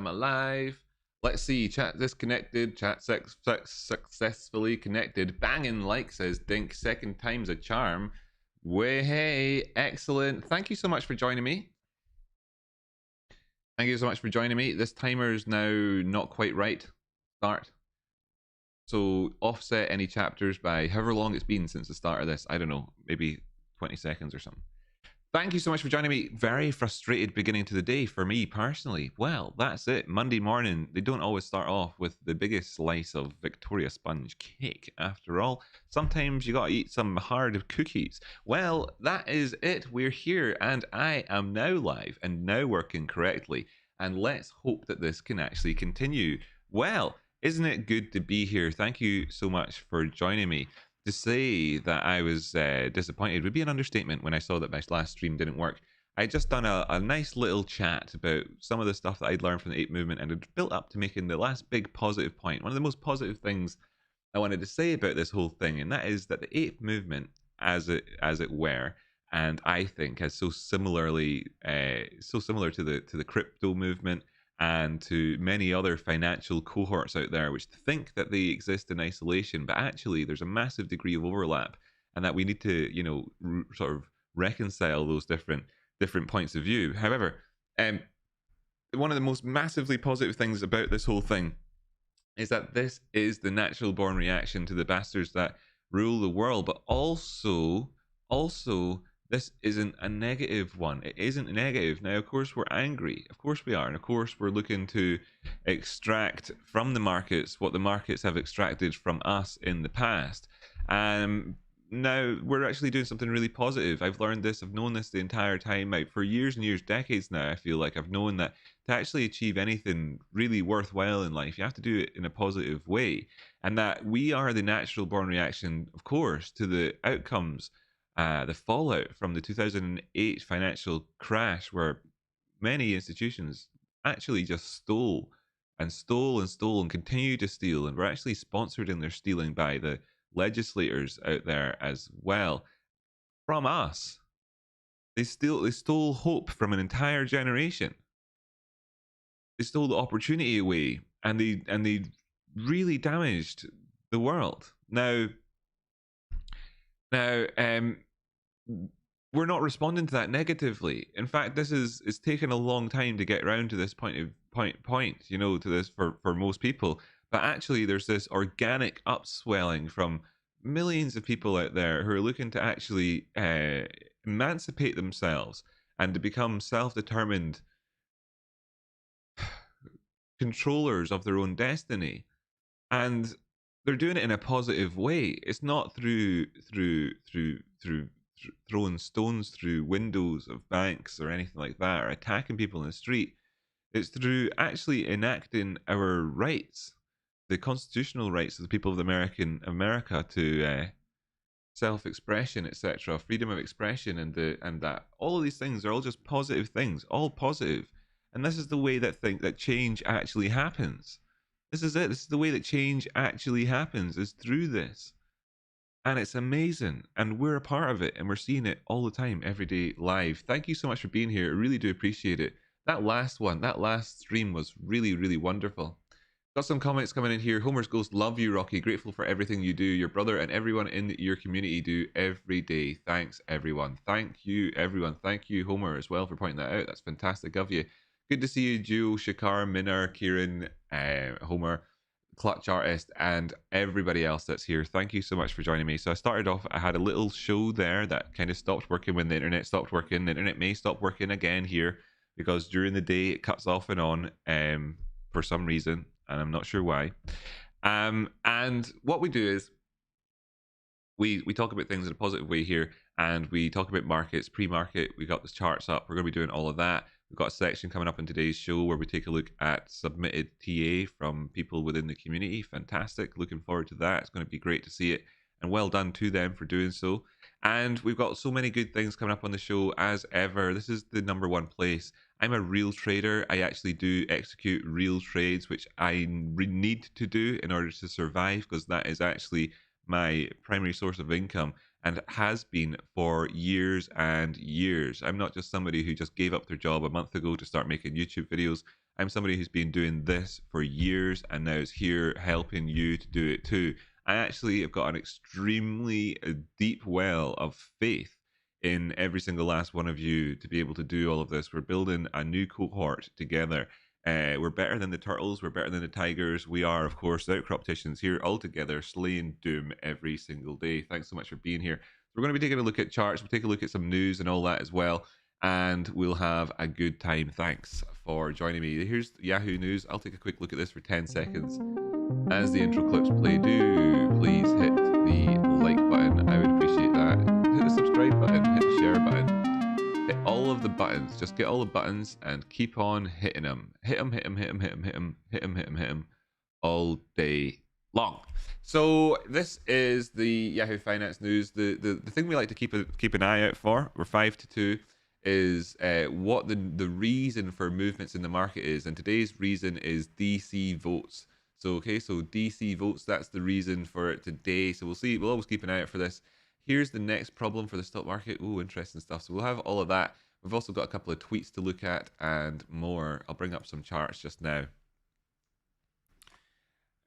I'm alive. Let's see. Chat disconnected. Chat successfully connected. Banging like, says Dink. Second time's a charm. Way hey. Excellent. Thank you so much for joining me. Thank you so much for joining me. This timer is now not quite right. Start. So offset any chapters by however long it's been since the start of this. I don't know, maybe 20 seconds or something. Thank you so much for joining me. Very frustrated beginning to the day for me personally. Well, that's it. Monday morning, they don't always start off with the biggest slice of Victoria sponge cake. After all, sometimes you gotta eat some hard cookies. Well, that is it. We're here and I am now live and now working correctly. And let's hope that this can actually continue. Well, isn't it good to be here? Thank you so much for joining me. To say that I was disappointed would be an understatement when I saw that my last stream didn't work. I'd just done a nice little chat about some of the stuff that I'd learned from the 8th movement and had built up to making the last big positive point. One of the most positive things I wanted to say about this whole thing, and that is that the 8th movement, as it were, and I think is so similar to the crypto movement and to many other financial cohorts out there which think that they exist in isolation, but actually there's a massive degree of overlap, and that we need to, you know, sort of reconcile those different points of view. However, one of the most massively positive things about this whole thing is that this is the natural born reaction to the bastards that rule the world, but also this isn't a negative one. It isn't negative. Now, of course, we're angry. Of course we are. And of course, we're looking to extract from the markets what the markets have extracted from us in the past. Now, we're actually doing something really positive. I've learned this. I've known this the entire time. For years and years, decades now, I feel like I've known that to actually achieve anything really worthwhile in life, you have to do it in a positive way. And that we are the natural born reaction, of course, to the outcomes, the fallout from the 2008 financial crash, where many institutions actually just stole and continue to steal, and were actually sponsored in their stealing by the legislators out there as well from us. They stole hope from an entire generation. They stole the opportunity away, and they really damaged the world. Now, we're not responding to that negatively. In fact, it's taken a long time to get around to this point, you know, to this for most people. But actually, there's this organic upswelling from millions of people out there who are looking to actually emancipate themselves and to become self-determined controllers of their own destiny. And they're doing it in a positive way. It's not through throwing stones through windows of banks or anything like that, or attacking people in the street. It's through actually enacting our rights, the constitutional rights of the people of America to self-expression, etc., freedom of expression, and that all of these things are all just positive things, all positive. And this is the way that change actually happens. This is it. This is the way that change actually happens, is through this. And it's amazing. And we're a part of it. And we're seeing it all the time, every day, live. Thank you so much for being here. I really do appreciate it. That last stream was really, really wonderful. Got some comments coming in here. Homer's Ghost, love you, Rocky. Grateful for everything you do. Your brother and everyone in your community do every day. Thanks, everyone. Thank you, everyone. Thank you, Homer, as well, for pointing that out. That's fantastic of you. Good to see you, Joe, Shakar, Minar, Kieran, Homer, Clutch Artist, and everybody else that's here. Thank you so much for joining me. So I started off, I had a little show there that kind of stopped working when the internet stopped working. The internet may stop working again here, because during the day it cuts off and on for some reason, and I'm not sure why. And what we do is we talk about things in a positive way here, and we talk about markets, pre-market. We got the charts up. We're going to be doing all of that. We've got a section coming up in today's show where we take a look at submitted TA from people within the community. Fantastic. Looking forward to that. It's going to be great to see it. And well done to them for doing so. And we've got so many good things coming up on the show as ever. This is the #1 place. I'm a real trader. I actually do execute real trades, which I need to do in order to survive, because that is actually my primary source of income, and has been for years and years. I'm not just somebody who just gave up their job a month ago to start making YouTube videos. I'm somebody who's been doing this for years and now is here helping you to do it too. I actually have got an extremely deep well of faith in every single last one of you to be able to do all of this. We're building a new cohort together. We're better than the turtles. We're better than the tigers. We are, of course, the outcropticians here all together, slaying doom every single day. Thanks so much for being here. We're going to be taking a look at charts. We'll take a look at some news and all that as well. And we'll have a good time. Thanks for joining me. Here's Yahoo News. I'll take a quick look at this for 10 seconds. As the intro clips play, do please hit the like button. I would appreciate that. Hit the subscribe button, hit the share button. Hit all of the buttons. Just get all the buttons and keep on hitting them. Hit them, hit them, hit them, hit them, hit them, hit them, hit them, hit them all day long. So this is the Yahoo Finance News. The thing we like to keep an eye out for, we're 5 to 2, is what the reason for movements in the market is. And today's reason is DC votes. So okay, so DC votes, that's the reason for it today. So we'll always keep an eye out for this. Here's the next problem for the stock market. Oh, interesting stuff. So we'll have all of that. We've also got a couple of tweets to look at and more. I'll bring up some charts just now.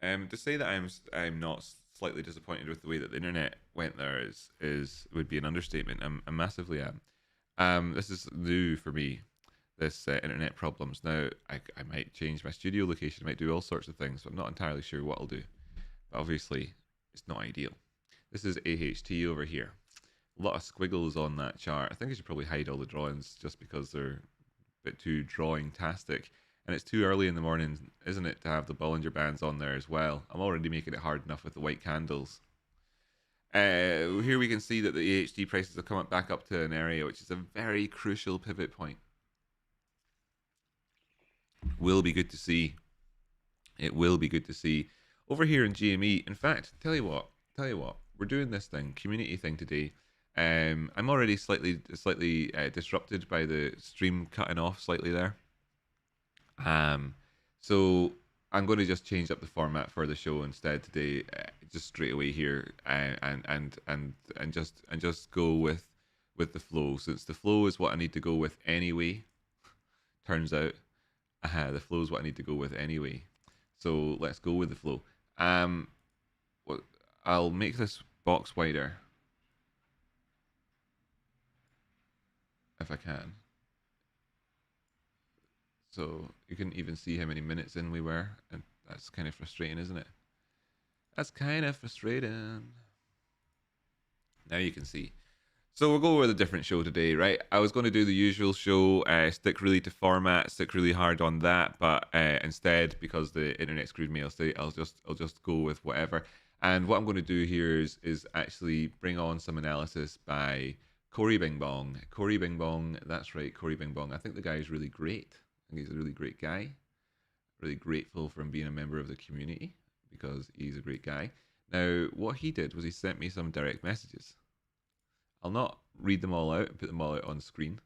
To say that I'm not slightly disappointed with the way that the internet went there would be an understatement. I massively am. This is new for me, this internet problems. Now I might change my studio location, I might do all sorts of things, but I'm not entirely sure what I'll do. But obviously it's not ideal. This is AHT over here. A lot of squiggles on that chart. I think I should probably hide all the drawings just because they're a bit too drawing-tastic. And it's too early in the morning, isn't it, to have the Bollinger Bands on there as well. I'm already making it hard enough with the white candles. Here we can see that the AHT prices have come back up to an area which is a very crucial pivot point. Will be good to see. It will be good to see. Over here in GME, in fact, tell you what, we're doing this thing, community thing today. I'm already slightly disrupted by the stream cutting off slightly there. So I'm going to just change up the format for the show instead today, just straight away here, and just go with the flow, since the flow is what I need to go with anyway. Turns out, the flow is what I need to go with anyway. So let's go with the flow. I'll make this box wider if I can. So you can even see how many minutes in we were, and that's kind of frustrating, isn't it? That's kind of frustrating. Now you can see. So we'll go with a different show today, right? I was going to do the usual show, stick really to format, stick really hard on that, but instead, because the internet screwed me, I'll just go with whatever. And what I'm going to do here is actually bring on some analysis by Cory Bing Bong. Cory Bing Bong, that's right, Cory Bing Bong. I think the guy is really great. I think he's a really great guy. Really grateful for him being a member of the community because he's a great guy. Now, what he did was he sent me some direct messages. I'll not read them all out and put them all out on screen.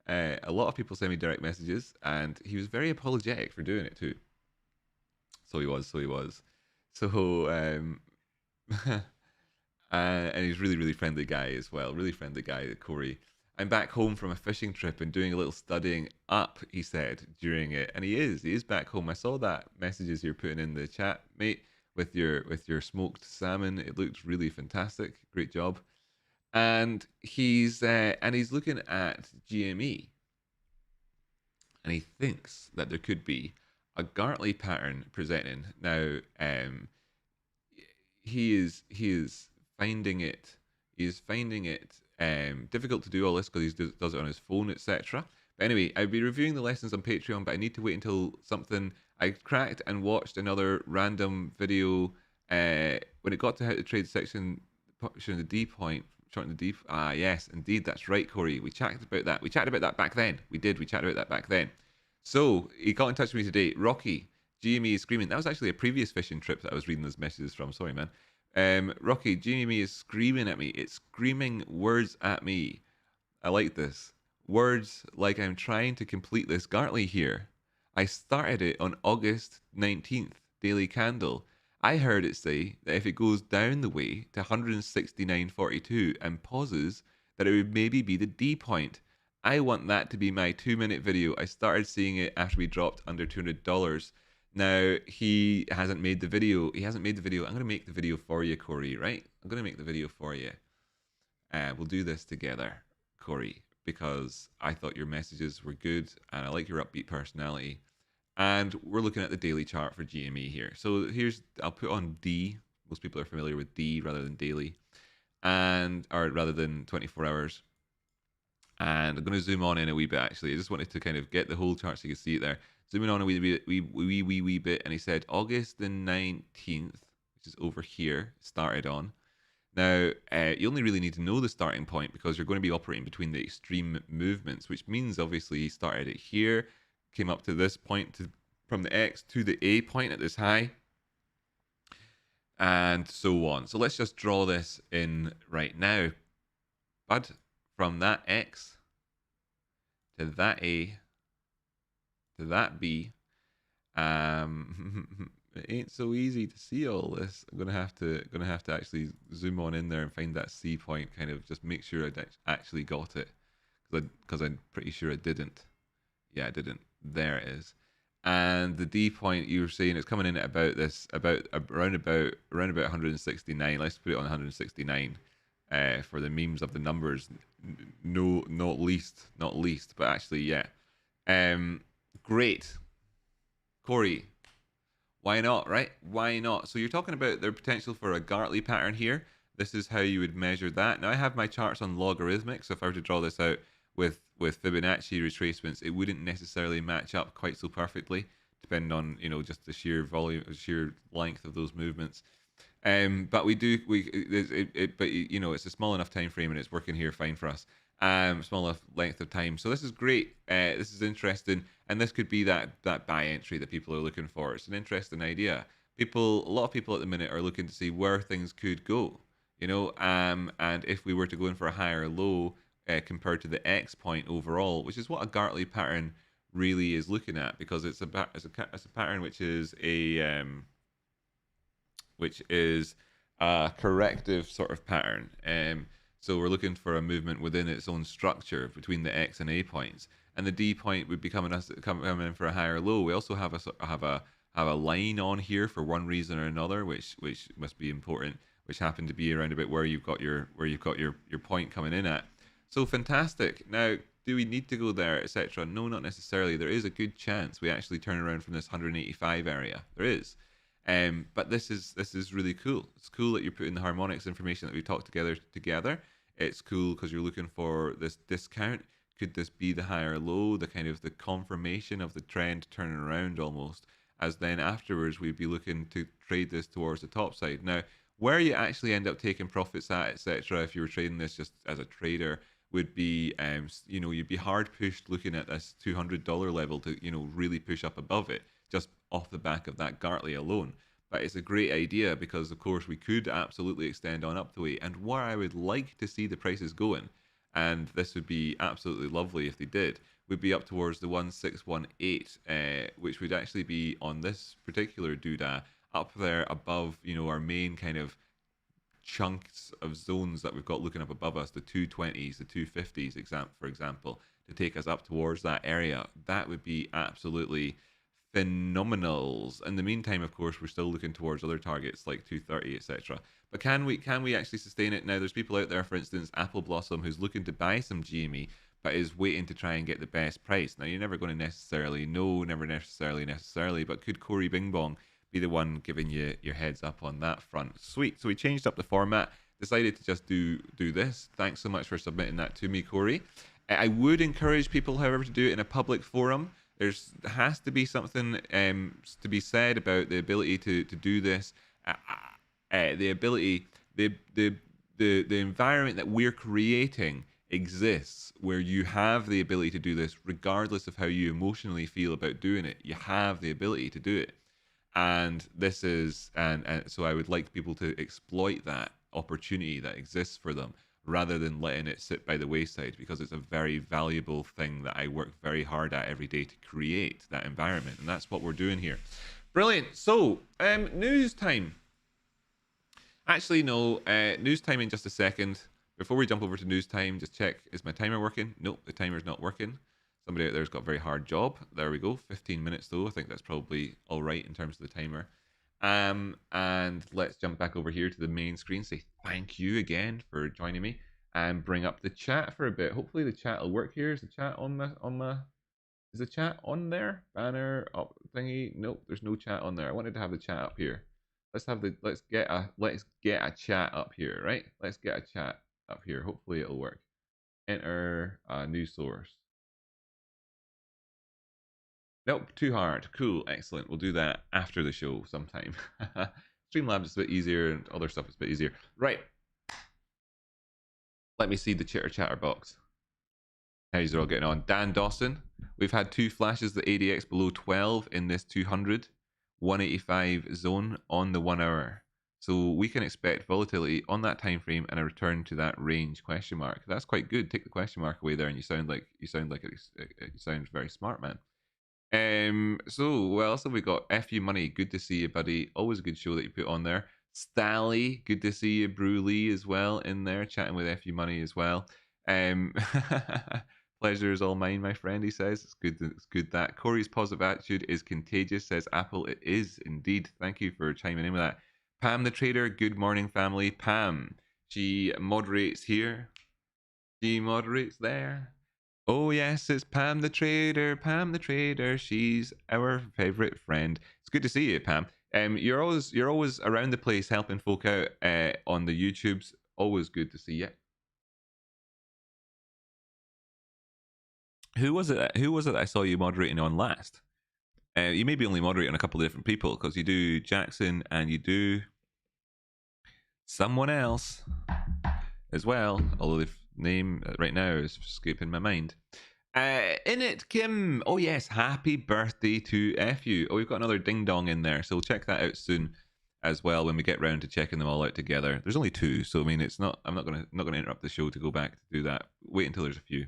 A lot of people send me direct messages, and he was very apologetic for doing it too. So he was. And he's really, really friendly guy as well. Really friendly guy, Cory. I'm back home from a fishing trip and doing a little studying up, he said during it. And he is back home. I saw that messages you're putting in the chat, mate, with your smoked salmon. It looked really fantastic. Great job. And he's looking at GME, and he thinks that there could be a Gartley pattern presenting. Now, he is finding it difficult to do all this because he does it on his phone, etc. But anyway, I'd be reviewing the lessons on Patreon, but I need to wait until something. I cracked and watched another random video when it got to how to trade section, showing the D point, shorting the D. Yes, indeed, that's right, Cory. We chatted about that. We chatted about that back then. We chatted about that back then. So he got in touch with me today. Rocky, GME is screaming. That was actually a previous fishing trip that I was reading those messages from. Sorry, man. Rocky, GME is screaming at me. It's screaming words at me. I like this. Words like I'm trying to complete this Gartley here. I started it on August 19th, daily candle. I heard it say that if it goes down the way to 169.42 and pauses, that it would maybe be the D point. I want that to be my 2-minute video. I started seeing it after we dropped under $200. Now, he hasn't made the video. He hasn't made the video. I'm going to make the video for you, Corey, right? I'm going to make the video for you. We'll do this together, Corey, because I thought your messages were good and I like your upbeat personality. And we're looking at the daily chart for GME here. So I'll put on D. Most people are familiar with D rather than daily, or rather than 24 hours. And I'm going to zoom on in a wee bit, actually. I just wanted to kind of get the whole chart so you can see it there. Zooming on a wee bit. And he said August the 19th, which is over here, started on. Now, you only really need to know the starting point because you're going to be operating between the extreme movements, which means obviously he started it here, came up to this point, from the X to the A point at this high, and so on. So let's just draw this in right now. But from that X to that A to that B, it ain't so easy to see all this. I'm gonna have to actually zoom on in there and find that C point, kind of just make sure I actually got it, because I'm pretty sure I didn't. Yeah, I didn't. There it is. And the D point, you were saying it's coming in at around about 169. Let's put it on 169 for the memes of the numbers. No, not least, but actually, yeah. Great, Corey. Why not, right? Why not? So you're talking about their potential for a Gartley pattern here. This is how you would measure that. Now I have my charts on logarithmic, so if I were to draw this out with Fibonacci retracements, it wouldn't necessarily match up quite so perfectly, depending on, you know, just the sheer volume, sheer length of those movements. But but you know, it's a small enough time frame and it's working here fine for us. Small enough length of time. So this is great. This is interesting, and this could be that buy entry that people are looking for. It's an interesting idea. A lot of people at the minute are looking to see where things could go. You know, and if we were to go in for a higher low compared to the X point overall, which is what a Gartley pattern really is looking at, because it's a pattern which is a corrective sort of pattern. So we're looking for a movement within its own structure between the X and A points, and the D point would be coming in for a higher low. We also have a line on here for one reason or another, which must be important, which happened to be around about where you've got your point coming in at. So fantastic. Now, do we need to go there, etc.? No, not necessarily. There is a good chance we actually turn around from this 185 area. There is. But this is really cool. It's cool that you're putting the harmonics information that we talked together. It's cool because you're looking for this discount. Could this be the higher low, the kind of the confirmation of the trend turning around almost, as then afterwards we'd be looking to trade this towards the top side. Now, where you actually end up taking profits at, etc., if you were trading this just as a trader, would be, you know, you'd be hard pushed looking at this $200 level to, you know, really push up above it, just off the back of that Gartley alone. But it's a great idea because, of course, we could absolutely extend on up the way. And where I would like to see the prices going, and this would be absolutely lovely if they did, would be up towards the 1618, which would actually be on this particular doodah, up there above, you know, our main kind of chunks of zones that we've got looking up above us, the 220s, the 250s, for example, to take us up towards that area. That would be absolutely phenomenals. In the meantime, of course, we're still looking towards other targets like 230, etc. But can we actually sustain it? Now, there's people out there, for instance, Apple Blossom, who's looking to buy some GME, but is waiting to try and get the best price. Now, you're never going to necessarily know, never necessarily, but could Corey Bing Bong be the one giving you your heads up on that front? Sweet. So we changed up the format, decided to just do this. Thanks so much for submitting that to me, Corey. I would encourage people, however, to do it in a public forum. There has to be something to be said about the ability to do this. The environment that we're creating exists where you have the ability to do this regardless of how you emotionally feel about doing it. You have the ability to do it. And this is, and so I would like people to exploit that opportunity that exists for them, rather than letting it sit by the wayside, because it's a very valuable thing that I work very hard at every day to create that environment. And that's what we're doing here. Brilliant. So, news time. Actually, no, news time in just a second. Before we jump over to news time, just check, is my timer working? Nope, the timer's not working. Somebody out there's got a very hard job. There we go, 15 minutes though. I think that's probably all right in terms of the timer. And let's jump back over here to the main screen. Say thank you again for joining me and bring up the chat for a bit. Hopefully the chat will work here. Is the chat on the is the chat on there? Banner up thingy? Nope, there's no chat on there. I wanted to have the chat up here. Let's get a chat up here, right? Let's get a chat up here. Hopefully it'll work. Enter a new source. Nope, too hard. Cool, excellent. We'll do that after the show sometime. Streamlabs is a bit easier and other stuff is a bit easier. Right. Let me see the chitter chatter box. How's it all getting on? Dan Dawson. We've had two flashes, the ADX below 12 in this 200, 185 zone on the 1 hour. So we can expect volatility on that time frame and a return to that range question mark. That's quite good. Take the question mark away there and you sound very smart, man. So what else have we got? FU Money, good to see you, buddy. Always a good show that you put on there. Stally, good to see you. Brewley as well in there, chatting with FU Money as well. Pleasure is all mine, my friend, he says. It's good that. Corey's positive attitude is contagious, says Apple. It is indeed. Thank you for chiming in with that. Pam the Trader, good morning, family. Pam, she moderates here. She moderates there. Oh yes, it's Pam the Trader. Pam the Trader. She's our favorite friend. It's good to see you, Pam. You're always around the place helping folk out on the YouTubes. Always good to see you. Who was it that I saw you moderating on last? You may be only moderating on a couple of different people because you do Jackson and you do someone else as well. Although the name right now is escaping my mind. In it, Kim. Oh yes, happy birthday to FU. Oh, we've got another ding dong in there, so we'll check that out soon as well when we get round to checking them all out together. There's only two, so I mean, it's not. I'm not gonna interrupt the show to go back to do that. Wait until there's a few.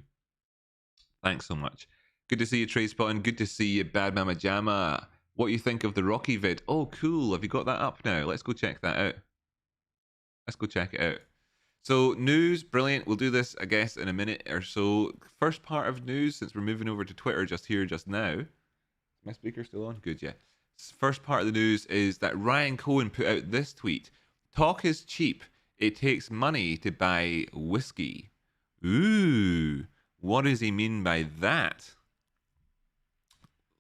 Thanks so much. Good to see you, Trey Spotting. Good to see you, Bad Mama Jama. What you think of the Rocky vid? Oh, cool. Have you got that up now? Let's go check that out. Let's go check it out. So news, brilliant. We'll do this, I guess, in a minute or so. First part of news, since we're moving over to Twitter just now. Is my speaker still on? Good, yeah. First part of the news is that Ryan Cohen put out this tweet. Talk is cheap. It takes money to buy whiskey. Ooh. What does he mean by that?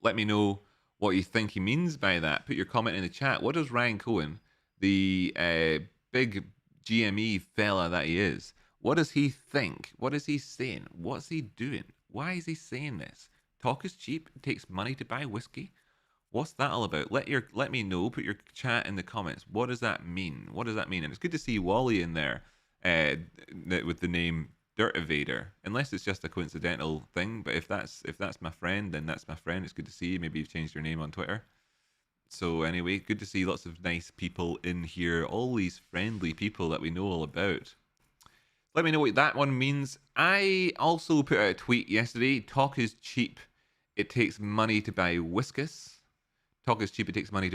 Let me know what you think he means by that. Put your comment in the chat. What does Ryan Cohen, the big GME fella that he is, what does he think? What is he saying? What's he doing? Why is he saying this? Talk is cheap. It takes money to buy whiskey. What's that all about? Let me know. Put your chat in the comments. What does that mean? What does that mean? And it's good to see Wally in there with the name Dirt Evader, unless it's just a coincidental thing. But if that's my friend, then that's my friend. It's good to see you. Maybe you've changed your name on Twitter. So anyway, good to see lots of nice people in here. All these friendly people that we know all about. Let me know what that one means. I also put out a tweet yesterday. Talk is cheap. It takes money to buy whiskas. Talk is cheap. It takes money to